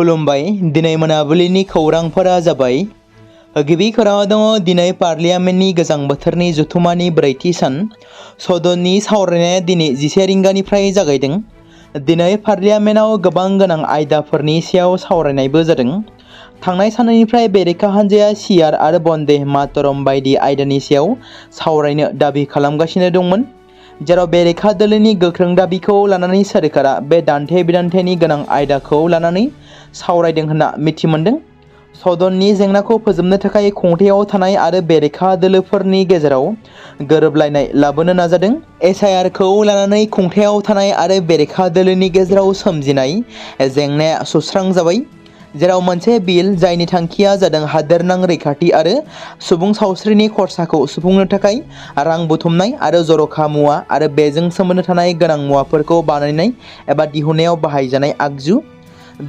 खुलुमबाय दिनै मोनाबिलिनि खौरांफोरा जाबाय गिबि खौराङाव दङ दिनै पार्लियामेन्टनि गोजां बोथोरनि जथुमानि ब्रैथि सान सदननि सावरायनाया दिनै 11 रिंगानिफ्राय जागायदों। दिनै पार्लियामेन्टआव गोबां गोनां आयदाफोरनि सायाव सावरायनायबो जादों। थांनाय साननिफ्राय बेरेखा हान्जाया सियार आरो बन्दे मातरम बायदि आयदानि सायाव सावरायनो दाबि खालामगासिनो दंमोन, जेराव बेरेखा दोलोनि गोख्रों दाबिखौ लानानै सोरखारा बे दान्थे बिदान्थेनि गोनां आयदाखौ लानानै सावरायदों होनना मिथिमोन्दों। सदननि जेंनाखौ फोजोबनो थाखाय खुंथायाव थानाय आरो बेरेखा दोलोफोरनि गेजेराव गोरोबलायनाय लाबोनो नाजादों। एसआइआरखौ लानानै खुंथायाव थानाय आरो बेरेखा दोलोनि गेजेराव सोमजिनाय जेंनाया सुस्रांजाबाय, जेराव मोनसे बिल जायनि थांखिया जादों हादोरनां रैखाथि आरो सुबुं सावस्रिनि खरसाखौ सुफुंनो थाखाय रां बुथुमनाय आरो जर'खा मुवा आरो बेजों सोमोन्दो थानाय गोनां मुवाफोरखौ बानायनाय एबा दिहुननायाव बाहायजानाय आगजु।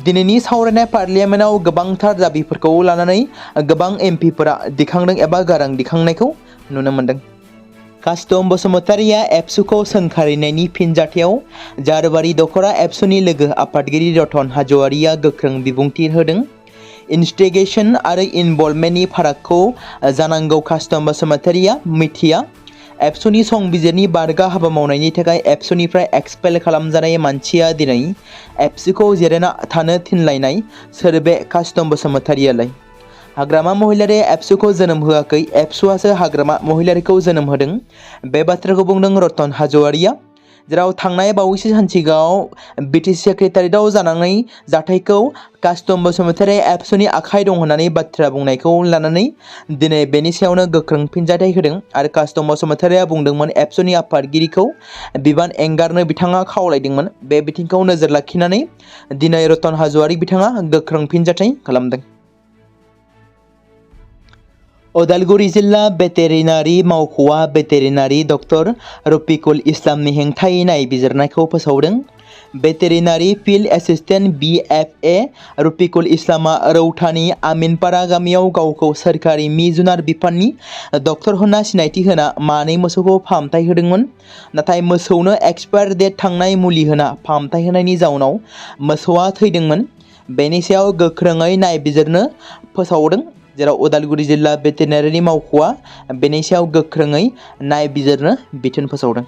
दिनैनि सावरायनाय पार्लियामेन्टआव गोबांथार दाबिफोरखौ लानानै गोबां एमपिफोरा दिखांदों एबा गारां दिखांनायखौ नुनो मोन्दों। कास्टम बसुमतारिया एबसुखौ सोंखारिनायनि फिनजाथायाव जारबारि दख'रा एबसुनि लोगो आफादगिरि रतन हाज'वारिया गोख्रों बिबुंथि होदों। इनस्टिगेसन आरो इनभल्भमेन्टनि फारागखौ जानांगौ कास्टम बसुमतारिया मिथिया। एबसुनि संबिजिरनि बारगा हाबा मावनायनि थाखाय एबसुनिफ्राय एक्सपेल खालामजानाय मानसिया दिनै एबसुखौ जिरायना थानो थिनलायनाय सोर बे कास्टम बसुमतारियालाय? हाग्रामा महिलारिया एबसुखौ जोनोम होआखै, एबसुआसो हाग्रामा महिलारिखौ जोनोम होदों। बे बाथ्राखौ बुंदों रतन हाज'वारिया, जेराव थांनाय बावैसो सानसिगाङाव बिटिसि सेक्रेटारियेटआव जानाय जाथायखौ कास्टम बसुमतारिया एबसुनि आखाइ दं होननानै बाथ्रा बुंनायखौ लानानै दिनै बेनि सायावनो गोख्रों फिनजाथाय होदों आरो कास्टम बसुमतारिया बुंदोंमोन एबसुनि आफादगिरिखौ बिबान एंगारनो बिथाङा खावलायदोंमोन। बे बिथिंखौ नोजोर लाखिनानै दिनै रतन हाज'वारि बिथाङा गोख्रों फिनजाथाय खालामदों। उदालगुरि जिल्ला भेटेरिनारि मावख'आ भेटेरिनारि डक्टर रफिकुल इस्लामनि हेंथायै नायबिजिरनायखौ फोसावदों। Veterinary field assistant BFA Rafikul इस्लामा रौतानि आमिनपारा गामियाव गावखौ सोरखारि जुनार बिफाननि डक्टर होनना सिनायथि होना मानै मोसौखौ फाहामथाय होदोंमोन, नाथाय मोसौनो एक्सपायार डेट थांनाय मुलि होना फाहामथाय होनायनि जाउनाव मोसौआ थैदोंमोन। बेनि सायाव गोख्रोङै नायबिजिरनो फोसावदों, जेराव उदालगुरि जिल्ला भेटेरिनारि मावख'आ बेनि सायाव गोख्रोङै नायबिजिरनो बिथोन फोसावदों।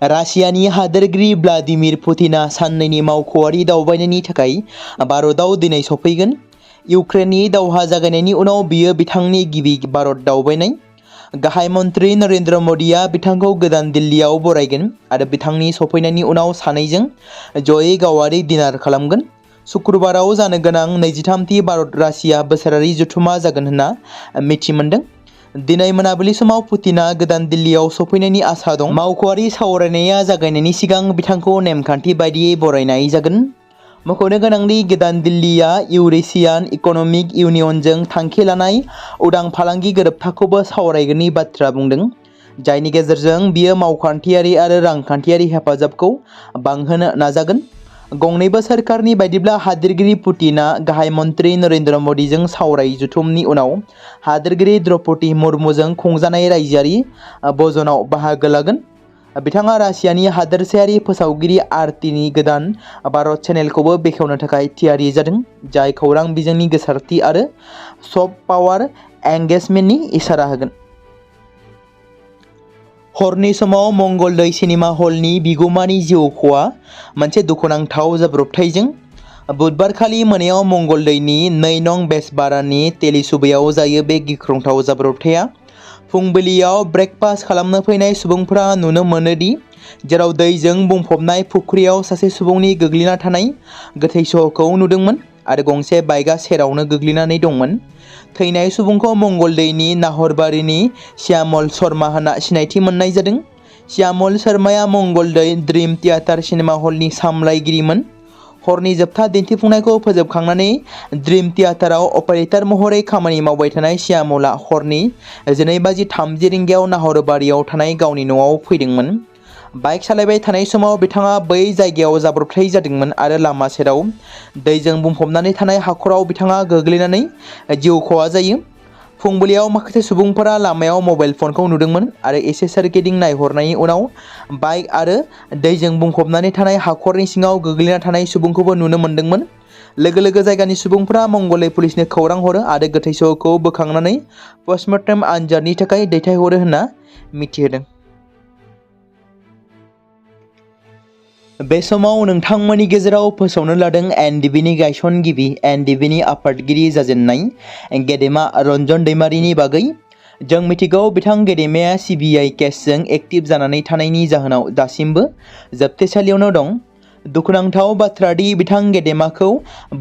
रासियानि हादोरगिरि व्लादिमिर पुतिना साननैनि मावख'आरि दावबायनायनि थाखाय भारतआव दिनै सफैगोन। इउक्रेननि दावहा जागायनायनि उनाव बियो बिथांनि गिबि भारत दावबायनाय। गाहाय मन्त्रि नरेन्द्र मदिया बिथांखौ गोदान दिल्लीयाव बरायगोन आरो बिथांनि सफैनायनि उनाव सानैजों जयै गावारि डिनार खालामगोन। शुक्रबाराव जानो गोनां 23थि भारत रासिया बोसोरारि जथुमा जागोन होनना मिथिमोन्दों। दिनै मोनाबिलि समाव पुतिना गोदान दिल्लीयाव सफैनायनि आसा दं। मावख'आरि सावरायनाया जागायनायनि सिगां बिथांखौ नेमखान्थि बायदियै बरायनाय जागोन। मख'नो गोनांदि गोदान दिल्लीया इउरेशियान इकनमिक इउनियनजों थांखि लानाय उदां फालांगि गोरोबथाखौबो सावरायगोननि बाथ्रा बुंदों, जायनि गेजेरजों बियो मावखान्थियारि आरो रांखान्थियारि हेफाजाबखौ बांहोनो नाजागोन। गंनैबो सोरखारनि बायदिब्ला हादोरगिरि पुतिना गाहाय मन्त्रि नरेन्द्र मदिजों सावराय जथुमनि उनाव हादोरगिरि द्रौपदी मुर्मुजों खुंजानाय रायजोआरि भजनाव बाहागो लागोन। बिथाङा रासियानि हादोरसायारि फोसावगिरि RTनि गोदान भारत चेनेलखौबो बेखेवनो थाखाय थियारि जादों, जाय खौरां बिजोंनि गोसारथि आरो सफ्ट पावार एंगेजमेन्टनि इसारा होगोन। हरनि समाव मंगलदै सिनेमा हलनि बिगुमानि जिउ खहा मोनसे दुखुनांथाव जाब्रबथायजों। बुधबारखालि मोनायाव मंगलदैनि 2 नं बेसबारानि तेलिसुबायाव जायो बे गिख्रंथाव जाब्रबथाया। फुंबिलियाव ब्रेकफास्ट खालामनो फैनाय सुबुंफोरा नुनो मोनोदि जेराव दैजों बुंफबनाय फुख्रियाव सासे सुबुंनि गोग्लैना थानाय गोथै सह'खौ नुदोंमोन आरो गंसे बाइकआ सेरावनो गोग्लैनानै दंमोन। थैनाय सुबुंखौ मंगलदैनि नाहरबारिनि श्यामल शर्मा होनना सिनायथि मोननाय जादों। श्यामल शर्माया मंगलदै ड्रीम थियेटार सिनेमा हलनि सामलायगिरिमोन। हरनि जोबथा दिन्थिफुंनायखौ फोजोबखांनानै ड्रीम थियेटाराव अपारेटर महरै खामानि मावबाय थानाय श्यामलआ हरनि 12:30 रिंगायाव नाहरबारियाव थानाय गावनि न'आव फैदोंमोन। बाइक सालायबाय थानाय समाव बिथाङा बै जायगायाव जाब्रबथाय जादोंमोन आरो लामा सेराव दैजों बुंफबनानै थानाय हाखराव बिथाङा गोग्लैनानै जिउ खहा जायो। फुंबिलियाव माखासे सुबुंफोरा लामायाव मबाइल फनखौ नुदोंमोन आरो एसे सोरगिदिं नायहरनायनि उनाव बाइक आरो दैजों बुंफबनानै थानाय हाखरनि सिङाव गोग्लैना थानाय सुबुंखौबो नुनो मोन्दोंमोन। लोगो लोगो जायगानि सुबुंफोरा मंगलै पुलिसनो खौरां हरो आरो गोथै सहखौ बोखांनानै पस्टमर्टेम आनजादनि थाखाय दैथायहरो होनना मिथिहोदों। बे समाव नोंथांमोननि गेजेराव फोसावनो लादों एनडिबिनि गायसनगिरि एनडिबिनि आफादगिरि जाजेननाय गेदेमा रन्जन दैमारिनि बागै। जों मिथिगौ बिथां गेदेमाया सिबिआइ केसजों एक्टिभ जानानै थानायनि जाहोनाव दासिमबो जोबथेसालियावनो दं। दुखुनांथाव बाथ्रा दि बिथां गेदेमाखौ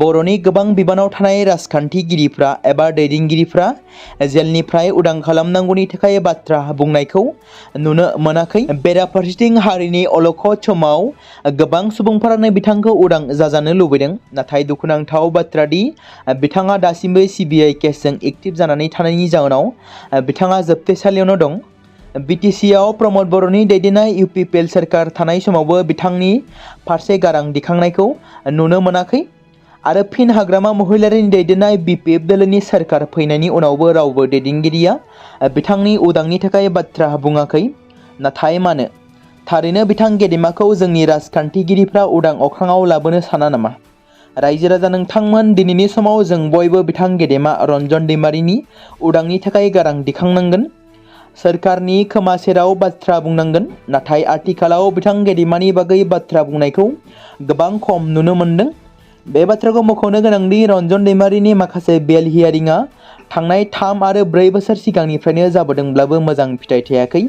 बर'नि गोबां बिबानाव थानाय राजखान्थिगिरिफ्रा एबा दैदेनगिरिफ्रा जेलनिफ्राय उदां खालामनांगौनि थाखाय बाथ्रा बुंनायखौ नुनो मोनाखै। बेराफारसेथिं हारिनि अलखद समाव गोबां सुबुंफोरानो बिथांखौ उदां जाजानो लुबैदों। नाथाय दुखुनांथाव बाथ्रा दि बिथाङा दासिमबो सिबिआइ केसजों एक्टिभ जानानै थानायनि जाहोनाव बिथाङा जोबथेसालियावनो दं। बिटिसिआव प्रमद बर'नि दैदेननाय इउपिपिएल सोरखार थानाय समावबो बिथांनि फारसे गारां दिखांनायखौ नुनो मोनाखै आरो फिन हाग्रामा महिलारिनि दैदेननाय बिपिएफ दोलोनि सोरखार फैनायनि उनावबो रावबो दैदेनगिरिया बिथांनि उदांनि थाखाय बाथ्रा बुङाखै। नाथाय मानो? थारैनो बिथां गेदेमाखौ जोंनि राजखान्थिगिरिफ्रा उदां अख्राङाव लाबोनो साना नामा? रायजो राजा नोंथांमोन, दिनैनि समाव जों बयबो बिथां गेदेमा रन्जन दैमारिनि उदांनि थाखाय गारां दिखांनांगोन। सोरखारनि खोमा सेराव बाथ्रा बुंनांगोन। नाथाय आथिखालाव बिथां गेदेमानि बागै बाथ्रा बुंनायखौ गोबां खम नुनो मोनदों। बे बाथ्राखौ मख'नो गोनांदि रन्जन दैमारिनि माखासे बेल हियारिंआ थांनाय 3 आरो 4 बोसोर सिगांनिफ्रायनो जाबोदोंब्लाबो मोजां फिथाइ थायाखै,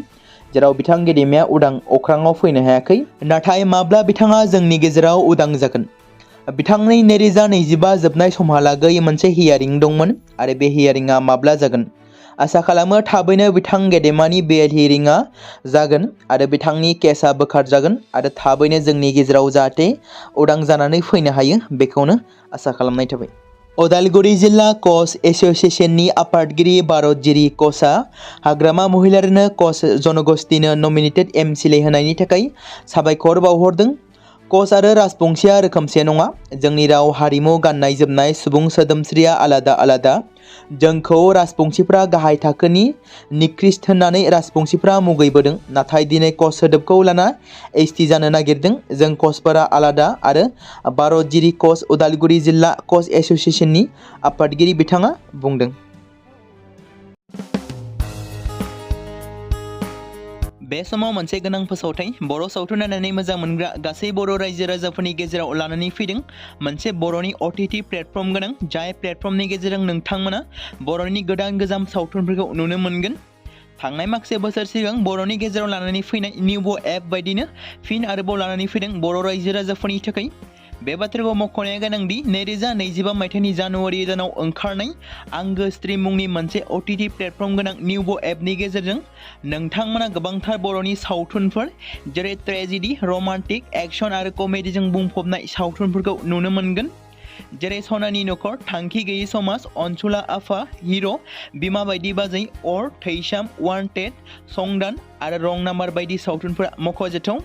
जेराव बिथां गेदेमाया उदां अख्राङाव फैनो हायाखै। नाथाय माब्ला बिथाङा जोंनि गेजेराव उदां जागोन? बिथांनि 2025 जोबनाय समहालागै मोनसे हियारिं दंमोन आरो बे हियारिंआ माब्ला जागोन? आसा खालामो थाबैनो बिथां गेदेमानि बेल हियारिंआ जागोन आरो बिथांनि केसआ बोखारजागोन आरो थाबैनो जोंनि गेजेराव जाहाथे उदां जानानै फैनो हायो, बेखौनो आसा खालामनाय थाबाय। उदालगुरि जिल्ला कच एस'सिएशननि आफादगिरि भारतजिरि कचआ हाग्रामा महिलारिनो कच जनगोष्ठीनो नमिनेटेड एमसिएलए होनायनि थाखाय साबायखर बावहरदों। कच आरो राजबंशीया रोखोमसे नङा। जोंनि राव, हारिमु, गाननाय जोमनाय, सुबुं सोदोमस्रिया आलादा आलादा। जोंखौ राजबंशीफ्रा गाहाय थाखोनि निकृष्ट होननानै राजबंशीफ्रा मुगैबोदों। नाथाय दिनै कच सोदोबखौ लाना एसटि जानो नागिरदों। जों कचफोरा आलादा आरो भारतजिरि कच उदालगुरि जिल्ला कच एस'सिएशननि आफादगिरि बिथाङा बुंदों। बे समाव मोनसे गोनां फोसावथाय बर' सावथुन नायनानै मोजां मोनग्रा गासै बर' रायजो राजाफोरनि गेजेराव लानानै फैदों मोनसे बर'नि OTT प्लेटफर्म गोनां, जाय प्लेटफर्मनि गेजेरजों नोंथांमोना बर'नि गोदान गोजाम सावथुनफोरखौ नुनो मोनगोन। थांनाय माखासे बोसोर सिगां बर'नि गेजेराव लानानै फैनाय निउबो एप बायदिनो फिन आरोबाव लानानै फैदों बर' रायजो राजाफोरनि थाखाय। बे बाथ्राखौ मख'नाया गोनांदि 2025 मायथाइनि जानुवारि दानाव ओंखारनाय आंगो स्ट्रिम मुंनि मोनसे OTT प्लेटफर्म गोनां निउबो एपनि गेजेरजों नोंथांमोना गोबांथार बर'नि सावथुनफोर जेरै ट्रेजेडि, रमान्टिक, एक्शन आरो कमेडिजों बुंफबनाय सावथुनफोरखौ नुनो मोनगोन। जेरै सनानि नखर, थांखि गैयै समाज, अनसुला आफा, हिर', बिमा बायदि बाजै, अर, थैसाम, वान्टेड, संदान आरो रं नाम्बार बायदि सावथुनफोरा मख'जाथाव।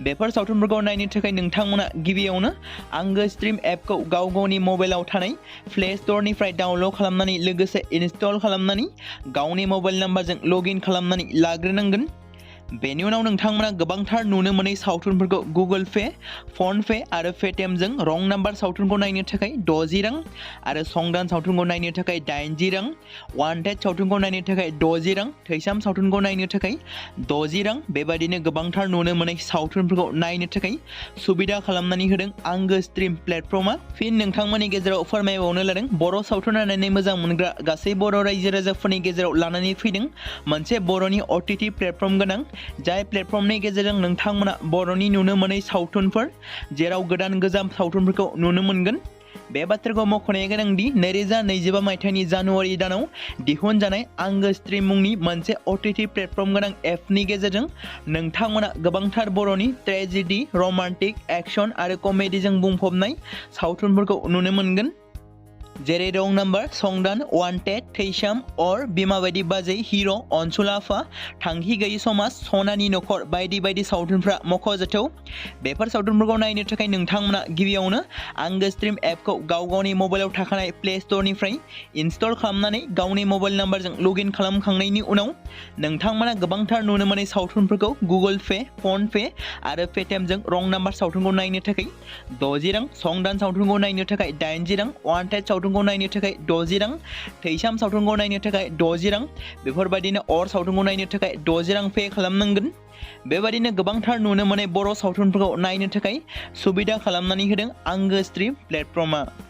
बेफोर सावथुनफोरखौ नायनो थाखाय नोंथांमोना गिबियावनो आंगो स्ट्रिम एपखौ गाव गावनि मबाइलाव थानाय प्ले स्ट'रनिफ्राय डाउनल'ड खालामनानै लोगोसे इनस्टल खालामनानै गावनि मबाइल नाम्बारजों लगइन खालामनानै लाग्रोनांगोन। बेनि उनाव नोंथांमोना गोबांथार नुनो मोनै सावथुनफोरखौ गुगोल पे, फन पे आरो पेटिएमजों रं नाम्बार सावथुनखौ नायनो थाखाय 60 रां आरो संदान सावथुनखौ नायनो थाखाय 80 रां, वान्टेड सावथुनखौ नायनो थाखाय 60 रां, थैसाम सावथुनखौ नायनो थाखाय 60 रां, बेबायदिनो गोबांथार नुनो मोनै सावथुनफोरखौ नायनो थाखाय सुबिदा खालामनानै होदों आंगो स्ट्रिम प्लेटफर्मा। फिन नोंथांमोननि गेजेराव फोरमायबावनो लादों बर' सावथुन नायनानै मोजां मोनग्रा गासै बर' रायजो राजाफोरनि गेजेराव लानानै फैदों मोनसे बर'नि OTT प्लेटफर्म गोनां, जाय प्लेटफर्मनि गेजेरजों नोंथांमोना बर'नि नुनो मोनै सावथुनफोर जेराव गोदान गोजाम सावथुनफोरखौ नुनो मोनगोन। बे बाथ्राखौ मख'नाया गोनांदि 2025 मायथाइनि जानुवारि दानाव दिहुनजानाय आंगो स्ट्रिम मुंनि मोनसे OTT प्लेटफर्म गोनां एपनि गेजेरजों नोंथांमोना गोबांथार बर'नि ट्रेजेडि, रमान्टिक, एक्शन आरो कमेडिजों बुंफबनाय सावथुनफोरखौ नुनो मोनगोन। जेरै रं नाम्बार, संदान, वान्टेड, थैसाम, अर, बिमा बायदि बाजै, हिर', अनसुलाफा, थांखि गैयि समाज, सनानि नखर बायदि बायदि सावथुनफ्रा मख'जाथाव। बेफोर सावथुनफोरखौ नायनो थाखाय नोंथांमोना गिबियावनो आंगो स्ट्रिम एपखौ गावनि मबाइलाव थाखानाय प्ले स्ट'रनिफ्राय इनस्टल खालामनानै गावनि मबाइल नाम्बारजों लगइन खालामखांनायनि उनाव नोंथांमोना गोबांथार नुनो मोनै सावथुनफोरखौ गुगोल पे, फन पे आरो पेटिएमजों रं नाम्बार सावथुनखौ नायनो थाखाय 60 रां, संदान सावथुनखौ नायनो थाखाय 80 रां, वान्टेड सावथुनखौ नायनो थाखाय 60 रां, थैसाम सावथुनखौ नायनो थाखाय 60 रां, बेफोरबायदिनो अर सावथुनखौ नायनो थाखाय 60 रां पे खालामनांगोन। बेबायदिनो गोबांथार नुनो मोनै बर' सावथुनफोरखौ नायनो थाखाय सुबिदा खालामनानै होदों आंगो स्ट्रिम प्लेटफर्मआ।